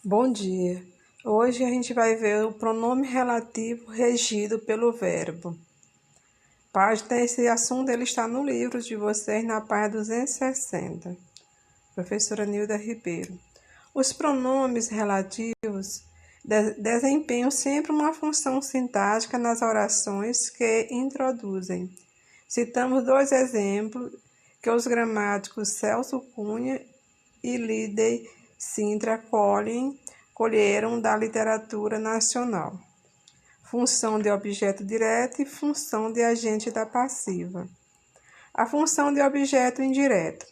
Bom dia. Hoje a gente vai ver o pronome relativo regido pelo verbo. Esse assunto ele está no livro de vocês na página 260. Professora Nilda Ribeiro. Os pronomes relativos desempenham sempre uma função sintática nas orações que introduzem. Citamos dois exemplos que os gramáticos Celso Cunha e Lidey Sintra colheram da literatura nacional. Função de objeto direto e função de agente da passiva. A função de objeto indireto.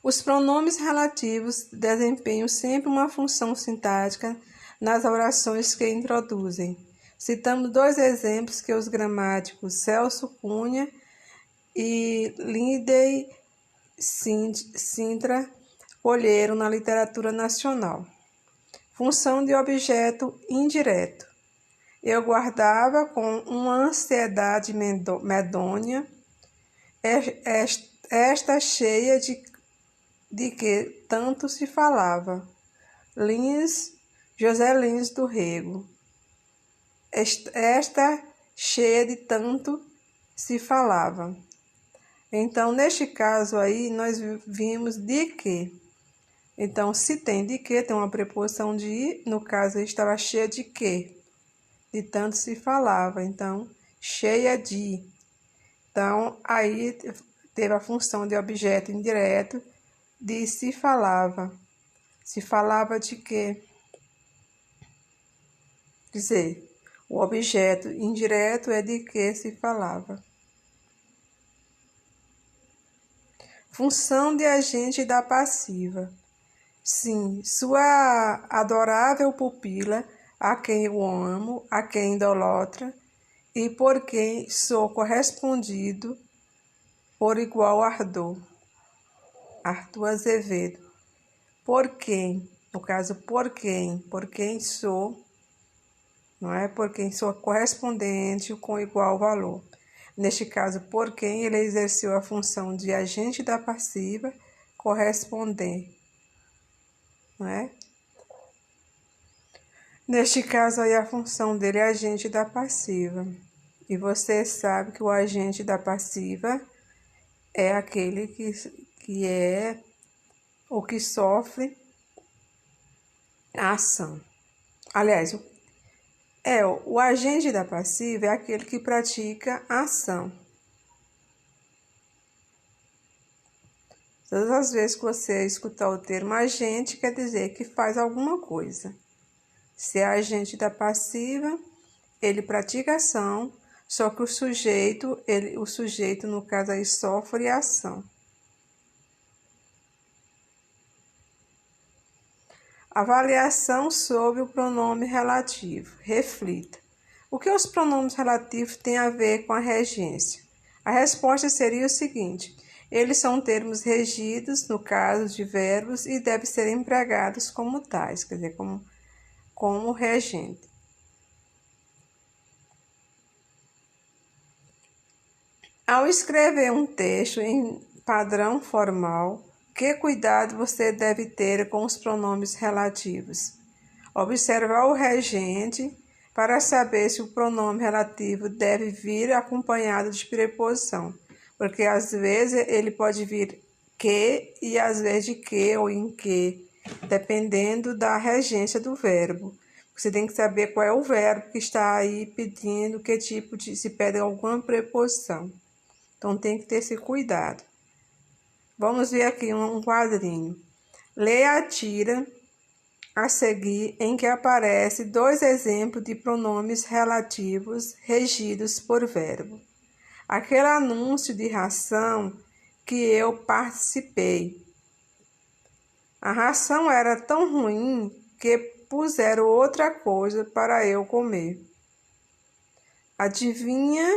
Os pronomes relativos desempenham sempre uma função sintática nas orações que introduzem. Citamos dois exemplos que os gramáticos Celso Cunha e Lidey Sintra colheram na literatura nacional. Função de objeto indireto. Eu guardava com uma ansiedade medonha esta cheia de que tanto se falava. José Lins do Rego. Esta cheia de tanto se falava. Então, neste caso aí, nós vimos de que. Então, se tem de que, tem uma preposição de ir. No caso, estava cheia de que. De tanto se falava. Então, cheia de. Então, aí teve a função de objeto indireto de se falava. Se falava de quê? Quer dizer, o objeto indireto é de que se falava. Função de agente da passiva. Sim, sua adorável pupila, a quem eu amo, a quem idolatra, e por quem sou correspondido por igual ardor. Arthur Azevedo. Por quem? No caso, por quem sou, não é? Por quem sou correspondente com igual valor. Neste caso, por quem ele exerceu a função de agente da passiva, corresponder, não é? Neste caso aí a função dele é agente da passiva. E você sabe que o agente da passiva é aquele que é o que sofre a ação. Aliás, o agente da passiva é aquele que pratica a ação. Todas as vezes que você escutar o termo agente, quer dizer que faz alguma coisa. Se é agente da passiva, ele pratica ação, só que o sujeito, no caso aí, sofre a ação. Avaliação sobre o pronome relativo. Reflita. O que os pronomes relativos têm a ver com a regência? A resposta seria o seguinte: eles são termos regidos, no caso de verbos, e devem ser empregados como tais, quer dizer, como regente. Ao escrever um texto em padrão formal, que cuidado você deve ter com os pronomes relativos? Observar o regente para saber se o pronome relativo deve vir acompanhado de preposição, porque às vezes ele pode vir que e às vezes de que ou em que, dependendo da regência do verbo. Você tem que saber qual é o verbo que está aí pedindo, que tipo de, se pede alguma preposição. Então tem que ter esse cuidado. Vamos ver aqui um quadrinho. Leia a tira a seguir, em que aparece dois exemplos de pronomes relativos regidos por verbo. Aquele anúncio de ração que eu participei. A ração era tão ruim que puseram outra coisa para eu comer. Adivinha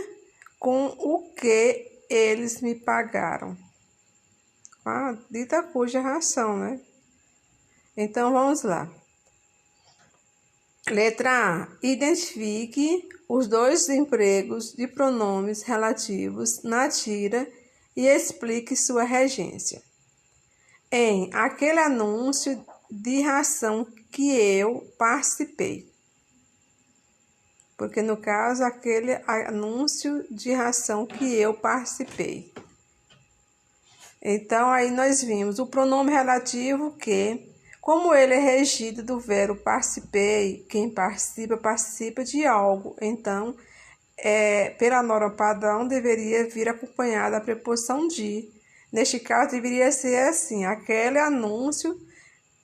com o que eles me pagaram? A dita cuja ração, né? Então, vamos lá. Letra A. Identifique os dois empregos de pronomes relativos na tira e explique sua regência. Em aquele anúncio de ração que eu participei. Porque no caso, aquele anúncio de ração que eu participei. Então, aí nós vimos o pronome relativo que, como ele é regido do verbo participei, quem participa, participa de algo. Então, pela norma padrão, deveria vir acompanhada da preposição de. Neste caso, deveria ser assim, aquele anúncio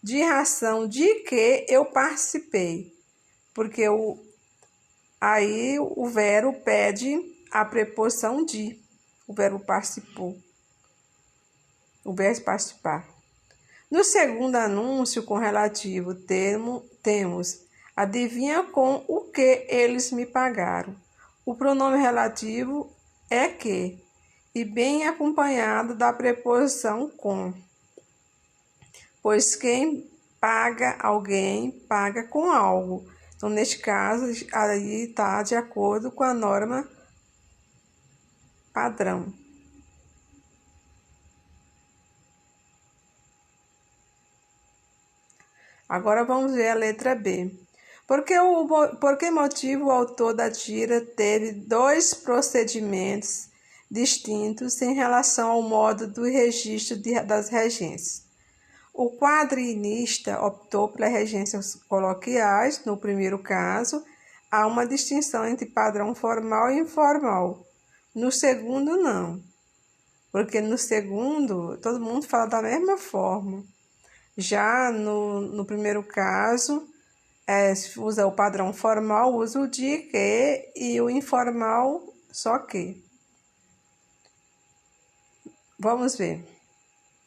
de ração de que eu participei. Porque aí o verbo pede a preposição de, o verbo participou, o verbo participar. No segundo anúncio com relativo termo, temos adivinha com o que eles me pagaram. O pronome relativo é que, e bem acompanhado da preposição com, pois quem paga alguém paga com algo. Então, neste caso, aí está de acordo com a norma padrão. Agora vamos ver a letra B. Por que motivo o autor da tira teve dois procedimentos distintos em relação ao modo do registro das regências? O quadrinista optou pelas regências coloquiais. No primeiro caso, há uma distinção entre padrão formal e informal. No segundo, não. Porque no segundo, todo mundo fala da mesma forma. Já no primeiro caso, usa o padrão formal, usa o de que, e o informal, só que. Vamos ver.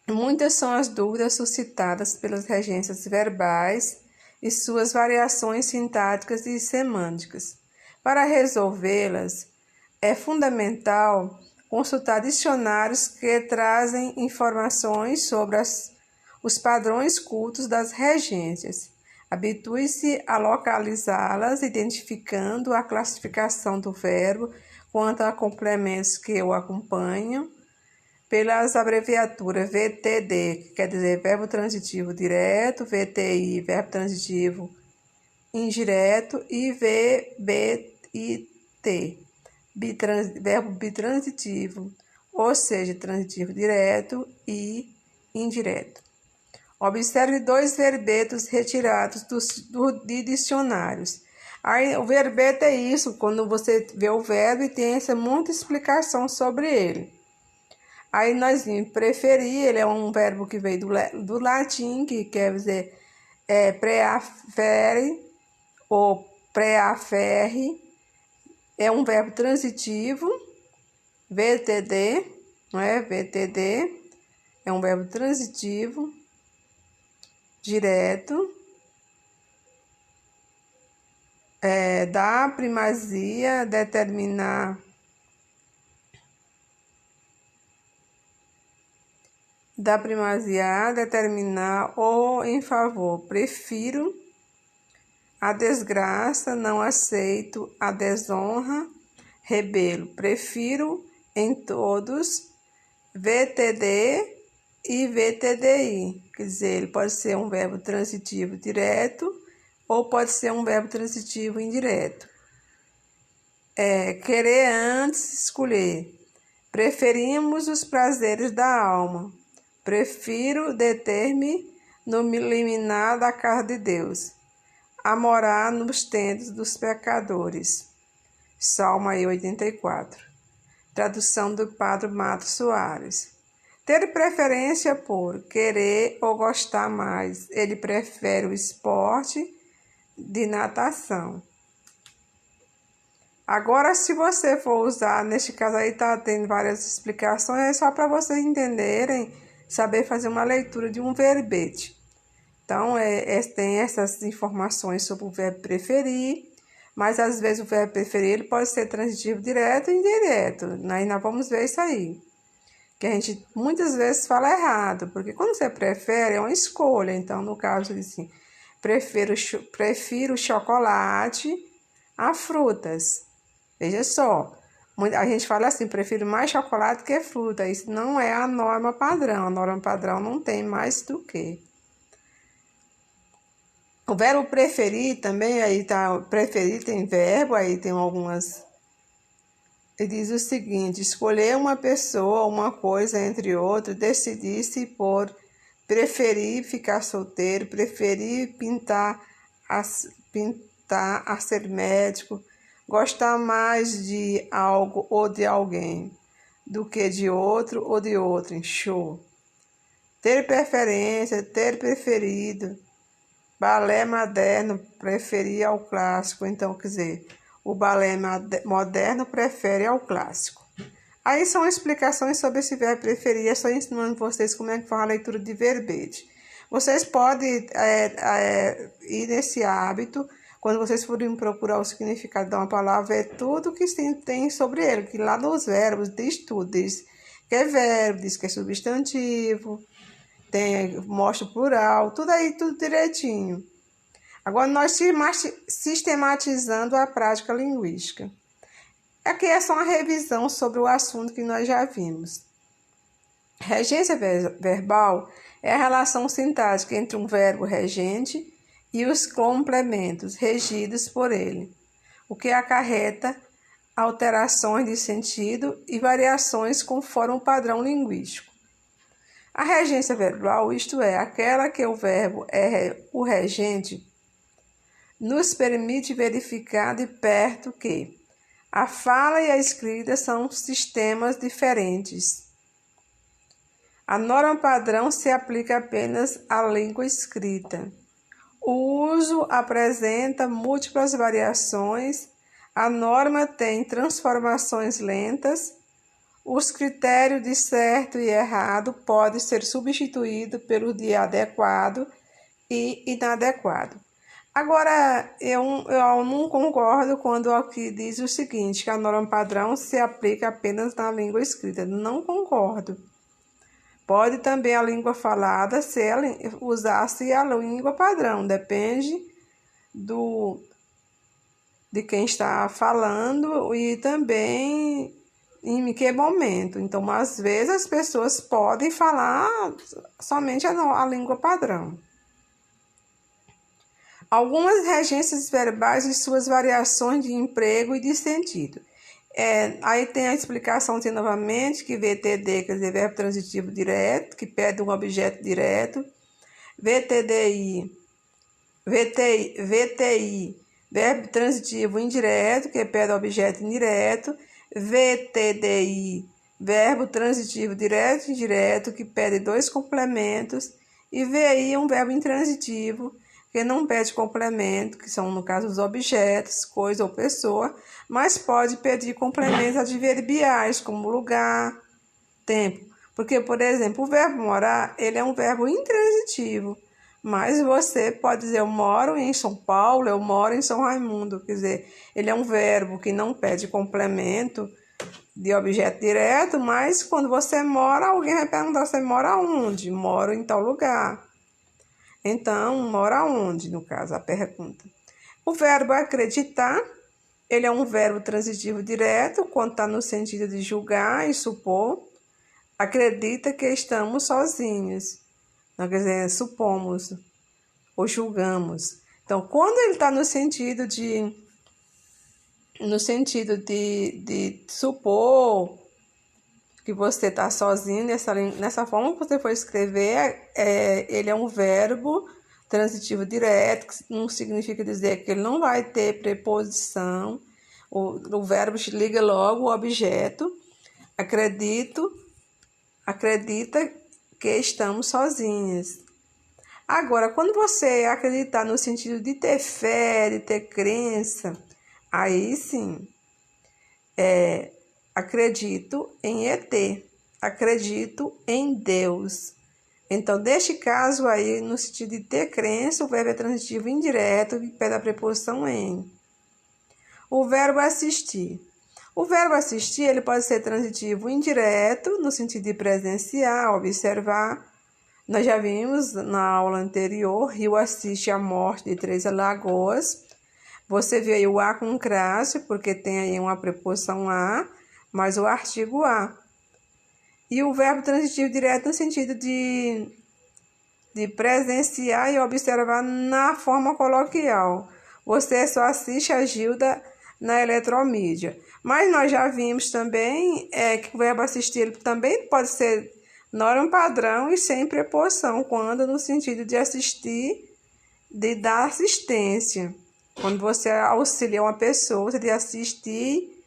Muitas são as dúvidas suscitadas pelas regências verbais e suas variações sintáticas e semânticas. Para resolvê-las, é fundamental consultar dicionários que trazem informações sobre os padrões cultos das regências. Habitue-se a localizá-las, identificando a classificação do verbo quanto a complementos que o acompanham, pelas abreviaturas VTD, que quer dizer verbo transitivo direto, VTI, verbo transitivo indireto, e VBIT, verbo bitransitivo, ou seja, transitivo direto e indireto. Observe dois verbetos retirados de dicionários. Aí, o verbeto é isso, quando você vê o verbo e tem muita explicação sobre ele. Aí nós vimos preferir, ele é um verbo que veio do latim, que quer dizer preafere ou preaferre. É um verbo transitivo, VTD, não é? VTD é um verbo transitivo, direto, da primazia, determinar ou em favor. Prefiro a desgraça, não aceito a desonra, rebelo. Prefiro em todos, VTD e VTDI. Quer dizer, ele pode ser um verbo transitivo direto ou pode ser um verbo transitivo indireto. Querer antes escolher. Preferimos os prazeres da alma. Prefiro deter-me no liminar da casa de Deus, a morar nos tentos dos pecadores. Salmo 84. Tradução do Padre Matos Soares. Ter preferência por querer ou gostar mais. Ele prefere o esporte de natação. Agora, se você for usar, neste caso aí tá tendo várias explicações, é só para vocês entenderem, saber fazer uma leitura de um verbete. Então, tem essas informações sobre o verbo preferir, mas às vezes o verbo preferir ele pode ser transitivo direto e indireto. Aí nós vamos ver isso aí. Que a gente muitas vezes fala errado, porque quando você prefere é uma escolha. Então, no caso assim, prefiro chocolate a frutas. Veja só, a gente fala assim, prefiro mais chocolate que fruta. Isso não é a norma padrão. A norma padrão não tem mais do que. O verbo preferir também, aí tá, preferir tem verbo, aí tem algumas. Ele diz o seguinte: escolher uma pessoa, uma coisa entre outro, decidir-se por preferir ficar solteiro, preferir pintar a ser médico, gostar mais de algo ou de alguém do que de outro ou de outro. Show. Ter preferência, ter preferido. Balé moderno preferir ao clássico. Então, quer dizer, o balé moderno prefere ao clássico. Aí são explicações sobre esse verbo preferir. É só ensinando vocês como é que faz a leitura de verbete. Vocês podem ir nesse hábito. Quando vocês forem procurar o significado de uma palavra, é tudo que tem sobre ele. Que lá nos verbos diz tudo. Diz que é verbo, diz que é substantivo, mostra o plural, tudo aí, tudo direitinho. Agora, nós sistematizando a prática linguística. Aqui é só uma revisão sobre o assunto que nós já vimos. Regência verbal é a relação sintática entre um verbo regente e os complementos regidos por ele, o que acarreta alterações de sentido e variações conforme o padrão linguístico. A regência verbal, isto é, aquela que o verbo é o regente, nos permite verificar de perto que a fala e a escrita são sistemas diferentes. A norma padrão se aplica apenas à língua escrita. O uso apresenta múltiplas variações, a norma tem transformações lentas, os critérios de certo e errado podem ser substituídos pelo de adequado e inadequado. Agora, eu não concordo quando aqui diz o seguinte, que a norma padrão se aplica apenas na língua escrita. Não concordo. Pode também a língua falada usar-se a língua padrão, depende de quem está falando e também em que momento. Então, às vezes, as pessoas podem falar somente a língua padrão. Algumas regências verbais e suas variações de emprego e de sentido. Aí tem a explicação novamente, que VTD, quer dizer, verbo transitivo direto, que pede um objeto direto. VTI, verbo transitivo indireto, que pede objeto indireto. VTDI, verbo transitivo direto e indireto, que pede dois complementos. E VI, um verbo intransitivo, que não pede complemento, que são, no caso, os objetos, coisa ou pessoa, mas pode pedir complementos adverbiais, como lugar, tempo. Porque, por exemplo, o verbo morar, ele é um verbo intransitivo, mas você pode dizer, eu moro em São Paulo, eu moro em São Raimundo, quer dizer, ele é um verbo que não pede complemento de objeto direto, mas quando você mora, alguém vai perguntar, você mora onde? Moro em tal lugar. Então, mora onde, no caso, a pergunta. O verbo acreditar, ele é um verbo transitivo direto, quando está no sentido de julgar e supor. Acredita que estamos sozinhos. Não, quer dizer, supomos ou julgamos. Então, quando ele está no sentido de supor que você está sozinho, nessa forma que você for escrever, ele é um verbo transitivo direto, que não significa dizer que ele não vai ter preposição. O verbo liga logo o objeto. Acredita que estamos sozinhos. Agora, quando você acreditar no sentido de ter fé, de ter crença, aí sim, acredito em ET, acredito em Deus. Então, neste caso aí, no sentido de ter crença, o verbo é transitivo indireto, que pede a preposição em. O verbo assistir. O verbo assistir, ele pode ser transitivo indireto, no sentido de presenciar, observar. Nós já vimos na aula anterior, Rio assiste a morte de Três Lagoas. Você vê aí o A com crase, porque tem aí uma preposição a, mais o artigo a. E o verbo transitivo direto no sentido de de presenciar e observar na forma coloquial. Você só assiste a Gilda na eletromídia. Mas nós já vimos também que o verbo assistir ele também pode ser norma padrão e sem preposição, quando no sentido de assistir, de dar assistência. Quando você auxilia uma pessoa, você tem que assistir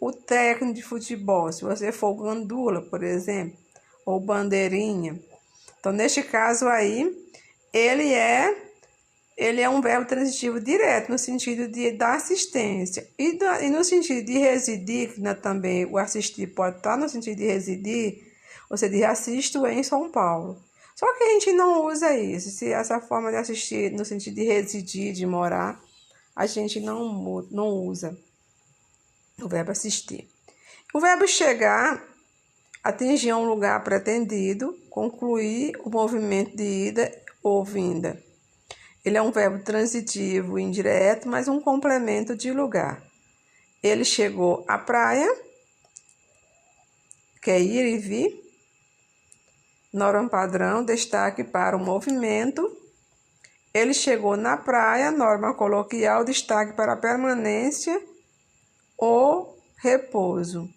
o técnico de futebol. Se você for gandula, por exemplo, ou bandeirinha. Então, neste caso aí, ele é um verbo transitivo direto, no sentido de dar assistência. E no sentido de residir, né, também o assistir pode estar no sentido de residir, você diz assisto em São Paulo. Só que a gente não usa isso. Essa forma de assistir no sentido de residir, de morar, a gente não usa o verbo assistir. O verbo chegar, atingir um lugar pretendido, concluir o movimento de ida ou vinda. Ele é um verbo transitivo indireto, mas um complemento de lugar. Ele chegou à praia, que é ir e vir. Norma padrão, destaque para o movimento. Ele chegou na praia, norma coloquial, destaque para a permanência ou repouso.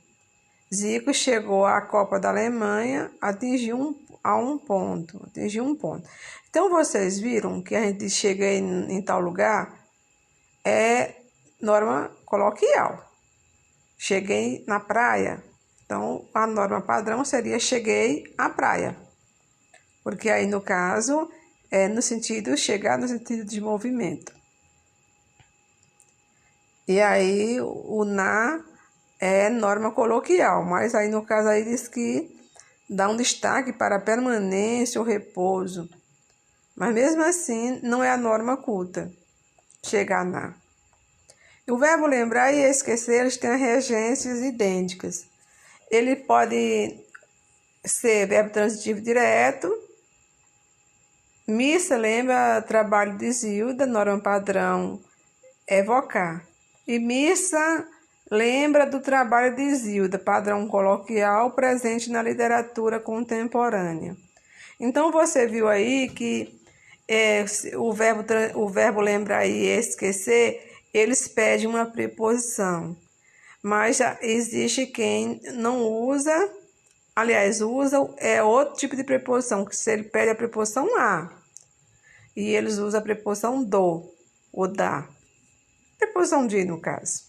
Zico chegou à Copa da Alemanha, atingiu um ponto. Então, vocês viram que a gente chega em tal lugar é norma coloquial. Cheguei na praia. Então, a norma padrão seria cheguei à praia. Porque aí, no caso, é no sentido, chegar no sentido de movimento. E aí, o na é norma coloquial, mas aí, no caso, aí diz que dá um destaque para a permanência ou repouso. Mas, mesmo assim, não é a norma culta, chegar na. O verbo lembrar e esquecer, eles têm regências idênticas. Ele pode ser verbo transitivo direto. Missa lembra trabalho de Zilda, norma padrão evocar. E missa lembra do trabalho de Zilda, padrão coloquial presente na literatura contemporânea. Então, você viu aí que o verbo lembrar e esquecer, eles pedem uma preposição. Mas já existe quem não usa, aliás, usa outro tipo de preposição, que se ele pede a preposição a, e eles usam a preposição do, ou da. Preposição de, no caso.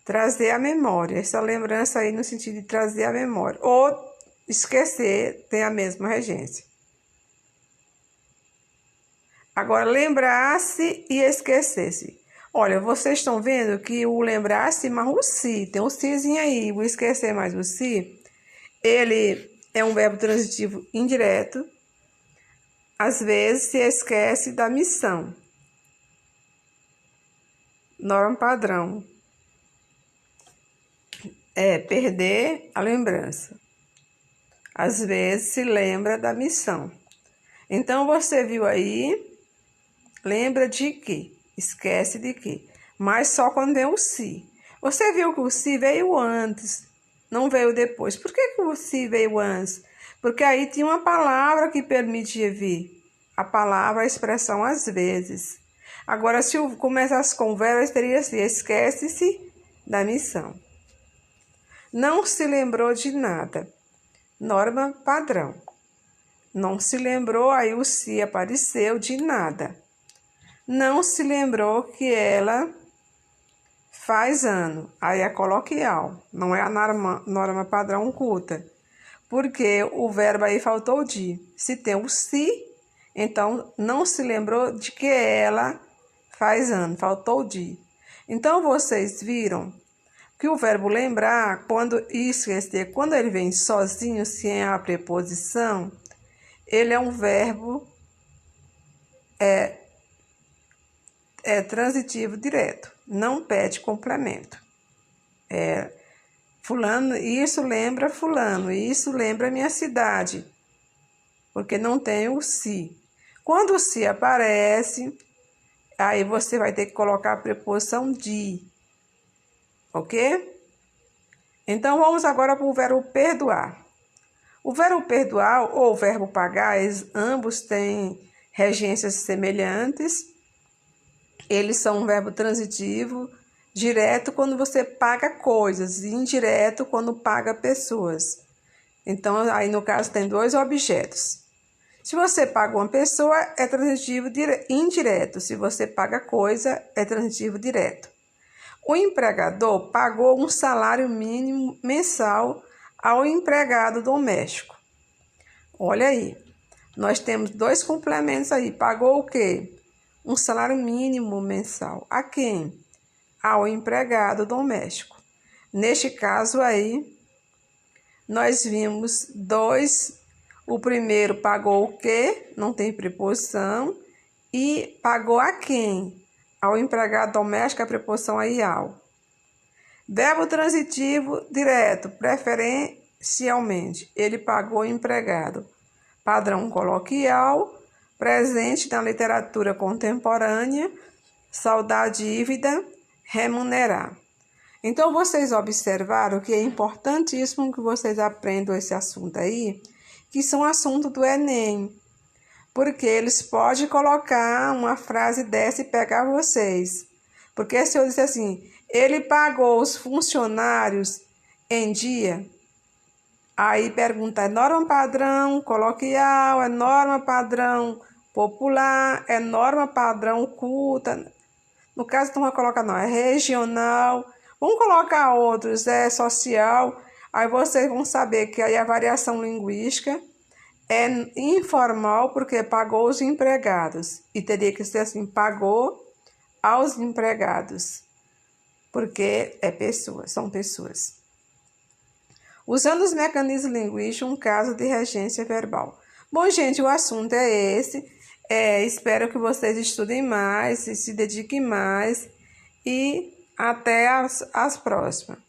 Trazer a memória, essa lembrança aí no sentido de trazer a memória. Ou esquecer, tem a mesma regência. Agora, lembrar-se e esquecer-se. Olha, vocês estão vendo que o lembrar-se mais o se, tem o sezinho aí, o esquecer mais o se, ele é um verbo transitivo indireto. Às vezes se esquece da missão. Norma padrão é perder a lembrança. Às vezes se lembra da missão. Então, você viu aí, lembra de quê? Esquece de quê? Mas só quando vem o se. Você viu que o se veio antes, não veio depois. Por que o se veio antes? Porque aí tinha uma palavra que permitia vir. A palavra, a expressão às vezes. Agora, se começasse com o verbo, teria assim, esquece-se da missão. Não se lembrou de nada. Norma padrão. Não se lembrou, aí o se apareceu de nada. Não se lembrou que ela faz ano. Aí é coloquial, não é a norma padrão culta. Porque o verbo aí faltou de. Se tem o se, então não se lembrou de que ela faz ano, faltou de. Então, vocês viram que o verbo lembrar, quando esquecer, quando ele vem sozinho, sem a preposição, ele é um verbo transitivo direto, não pede complemento. Fulano, isso lembra fulano, isso lembra minha cidade, porque não tem o se. Quando o se aparece, aí você vai ter que colocar a preposição de, ok? Então, vamos agora para o verbo perdoar. O verbo perdoar ou o verbo pagar, ambos têm regências semelhantes. Eles são um verbo transitivo, direto quando você paga coisas e indireto quando paga pessoas. Então, aí no caso tem dois objetos. Se você paga uma pessoa, é transitivo indireto. Se você paga coisa, é transitivo direto. O empregador pagou um salário mínimo mensal ao empregado doméstico. Olha aí, nós temos dois complementos aí. Pagou o quê? Um salário mínimo mensal. A quem? Ao empregado doméstico. Neste caso aí, nós vimos dois. O primeiro pagou o quê? Não tem preposição. E pagou a quem? Ao empregado doméstico, a preposição aí ao. Verbo transitivo direto, preferencialmente. Ele pagou o empregado. Padrão coloquial, presente na literatura contemporânea, saldar dívida, remunerar. Então, vocês observaram que é importantíssimo que vocês aprendam esse assunto aí, que são assuntos do Enem, porque eles podem colocar uma frase dessa e pegar vocês. Porque se eu disser assim, ele pagou os funcionários em dia, aí pergunta, é norma padrão coloquial, é norma padrão popular, é norma padrão culta. No caso, não vai colocar não, é regional. Vamos colocar outros, é social. Aí vocês vão saber que aí a variação linguística é informal porque pagou os empregados. E teria que ser assim, pagou aos empregados. Porque é pessoas, são pessoas. Usando os mecanismos linguísticos, um caso de regência verbal. Bom, gente, o assunto é esse. Espero que vocês estudem mais, se dediquem mais e até as próximas.